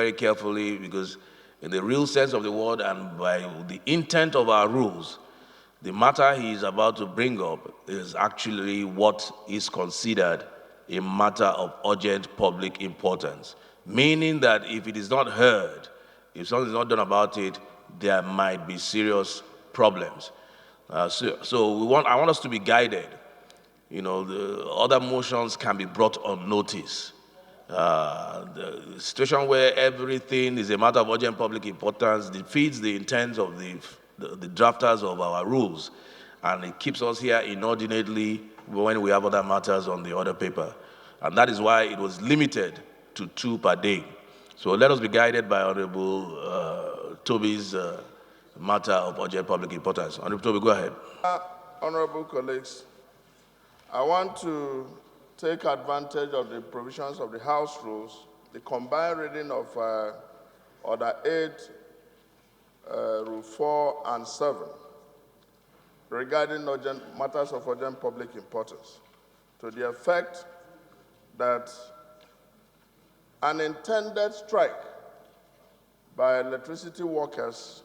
very carefully, because in the real sense of the word and by the intent of our rules, the matter he is about to bring up is actually what is considered a matter of urgent public importance, meaning that if it is not heard, if something is not done about it, there might be serious problems. So I want us to be guided. You know, the other motions can be brought on notice. The situation where everything is a matter of urgent public importance defeats the intent of the drafters of our rules, and it keeps us here inordinately when we have other matters on the other paper. And that is why it was limited to 2 per day. So let us be guided by Honorable Toby's matter of urgent public importance. Honorable Toby, go ahead. Honorable colleagues, I want to take advantage of the provisions of the House rules, the combined reading of Order 8, Rule 4 and 7, regarding matters of urgent public importance, to the effect that an intended strike by electricity workers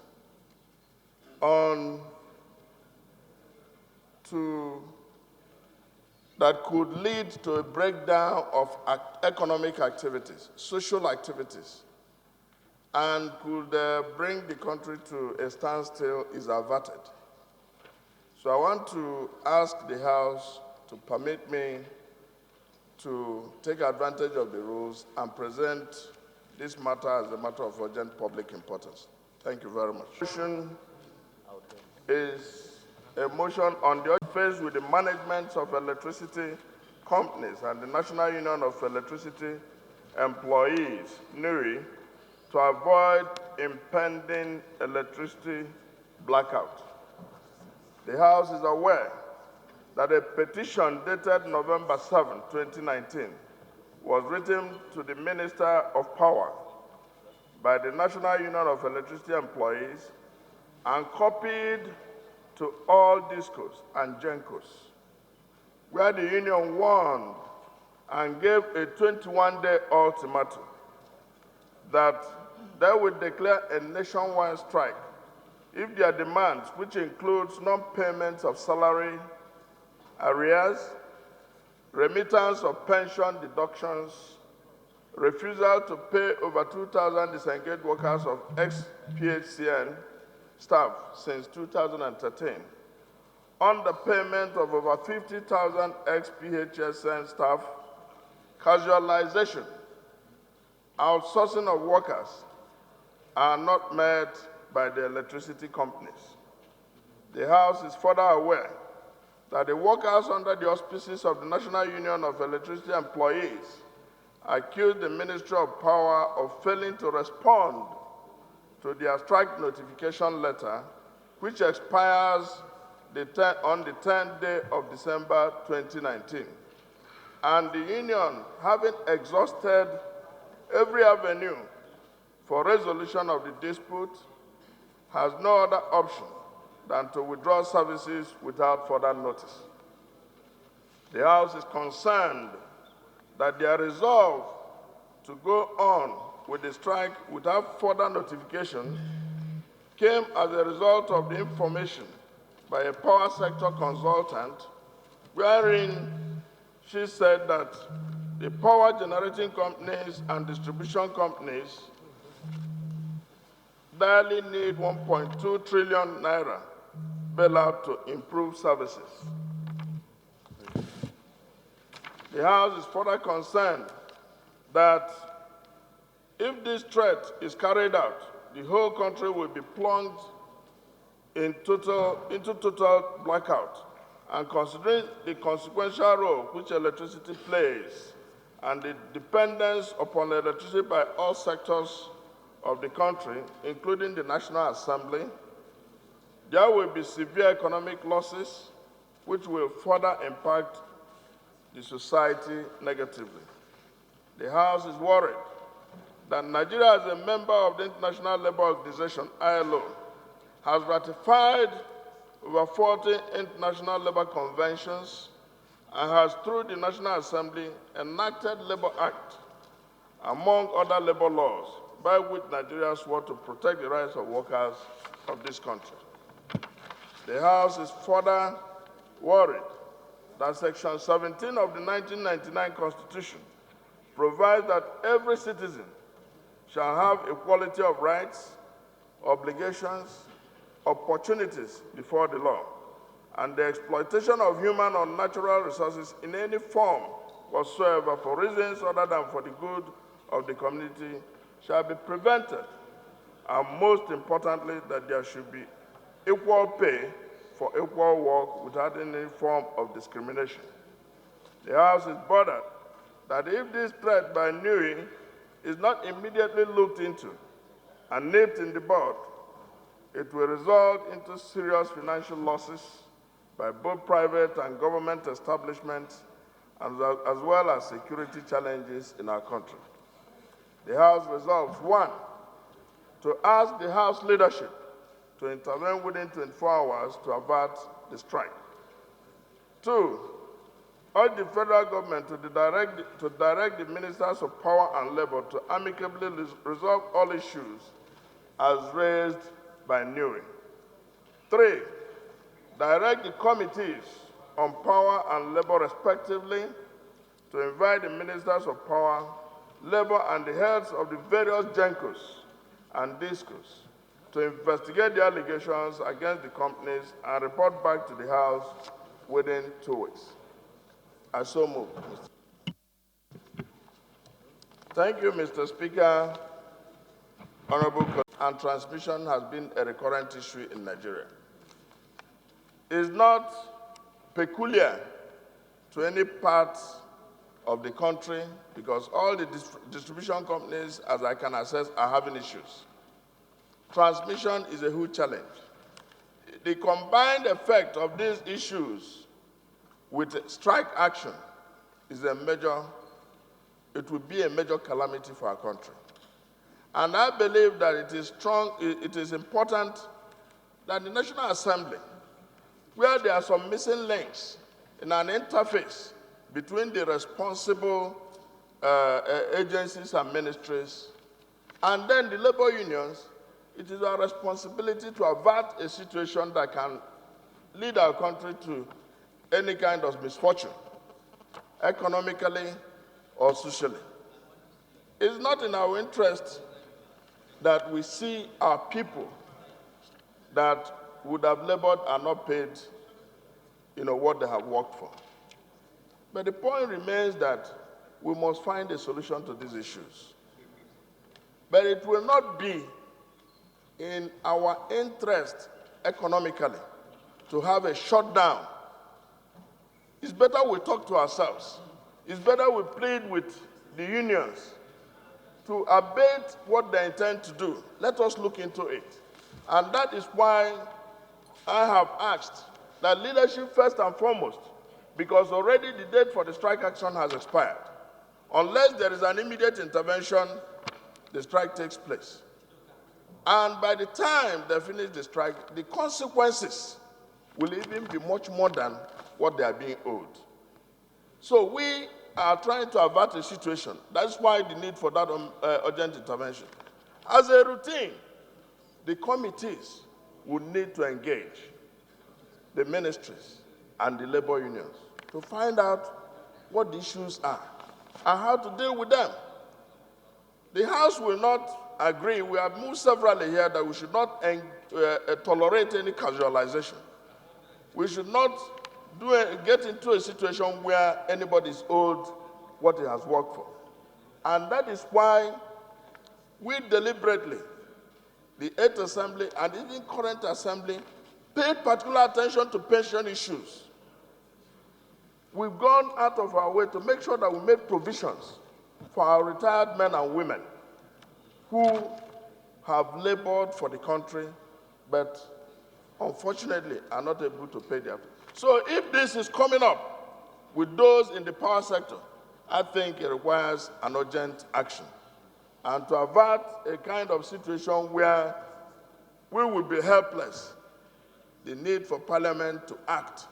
that could lead to a breakdown of economic activities, social activities, and could bring the country to a standstill is averted. So I want to ask the House to permit me to take advantage of the rules and present this matter as a matter of urgent public importance. Thank you very much. Motion is a motion on the face with the management of electricity companies and the National Union of Electricity Employees, NUI, to avoid impending electricity blackout. The House is aware that a petition dated November 7, 2019, was written to the Minister of Power by the National Union of Electricity Employees and copied to all DISCOs and GENCOs, where the union warned and gave a 21-day ultimatum that they would declare a nationwide strike if their demands, which includes non-payment of salary, arrears, remittance of pension deductions, refusal to pay over 2,000 disengaged workers of ex-PHCN staff since 2013, underpayment of over 50,000 ex-PHSN staff, casualization, outsourcing of workers are not met by the electricity companies. The House is further aware that the workers under the auspices of the National Union of Electricity Employees accused the Ministry of Power of failing to respond to their strike notification letter, which expires on the 10th day of December 2019. And the union, having exhausted every avenue for resolution of the dispute, has no other option than to withdraw services without further notice. The House is concerned that their resolve to go on with the strike without further notification came as a result of the information by a power sector consultant, wherein she said that the power generating companies and distribution companies barely need 1.2 trillion naira bailout to improve services. The House is further concerned that if this threat is carried out, the whole country will be plunged into total blackout. And considering the consequential role which electricity plays and the dependence upon electricity by all sectors of the country, including the National Assembly, there will be severe economic losses which will further impact the society negatively. The House is worried that Nigeria, as a member of the International Labour Organization, ILO, has ratified over 40 international labor conventions and has, through the National Assembly, enacted Labour Act, among other labor laws, by which Nigeria swore to protect the rights of workers of this country. The House is further worried that Section 17 of the 1999 Constitution provides that every citizen shall have equality of rights, obligations, opportunities before the law, and the exploitation of human or natural resources in any form whatsoever for reasons other than for the good of the community shall be prevented, and most importantly, that there should be equal pay for equal work without any form of discrimination. The House is bothered that if this threat by NUI is not immediately looked into and nipped in the bud, it will result into serious financial losses by both private and government establishments, as well as security challenges in our country. The House resolves, 1, to ask the House leadership to intervene within 24 hours to avert the strike. 2, urge the federal government to direct the Ministers of Power and Labor to amicably resolve all issues as raised by NUI. 3, direct the committees on power and labor respectively to invite the Ministers of Power, Labor, and the heads of the various GENCOs and DISCOs to investigate the allegations against the companies and report back to the House within 2 weeks. I so move. Thank you, Mr. Speaker. Honorable colleagues, and transmission has been a recurrent issue in Nigeria. It is not peculiar to any part of the country because all the distribution companies, as I can assess, are having issues. Transmission is a huge challenge. The combined effect of these issues with strike action is it will be a major calamity for our country. And I believe that it is important that the National Assembly, where there are some missing links in an interface between the responsible agencies and ministries, and then the labor unions, it is our responsibility to avert a situation that can lead our country to any kind of misfortune, economically or socially. It's not in our interest that we see our people that would have labored and not paid, what they have worked for. But the point remains that we must find a solution to these issues. But it will not be in our interest economically to have a shutdown. It's better we talk to ourselves. It's better we plead with the unions to abate what they intend to do. Let us look into it. And that is why I have asked that leadership first and foremost, because already the date for the strike action has expired. Unless there is an immediate intervention, the strike takes place. And by the time they finish the strike, the consequences will even be much more than what they are being owed. So we are trying to avert a situation. That's why the need for that urgent intervention. As a routine, the committees will need to engage the ministries and the labor unions to find out what the issues are and how to deal with them. The House will not agree. We have moved severally here that we should not tolerate any casualization. We should not get into a situation where anybody is owed what he has worked for. And that is why we deliberately, the 8th Assembly and even current Assembly, paid particular attention to pension issues. We've gone out of our way to make sure that we make provisions for our retired men and women who have labored for the country, but unfortunately are not able to pay their. So if this is coming up with those in the power sector, I think it requires an urgent action. And to avert a kind of situation where we will be helpless, the need for Parliament to act,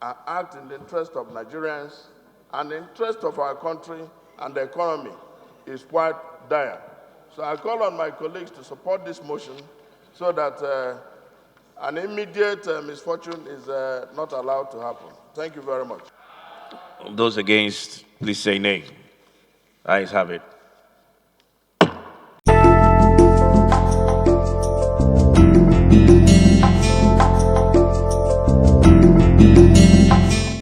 and act in the interest of Nigerians and the interest of our country and the economy is quite dire. So I call on my colleagues to support this motion so that an immediate misfortune is not allowed to happen. Thank you very much. Those against, please say nay. Ayes have it.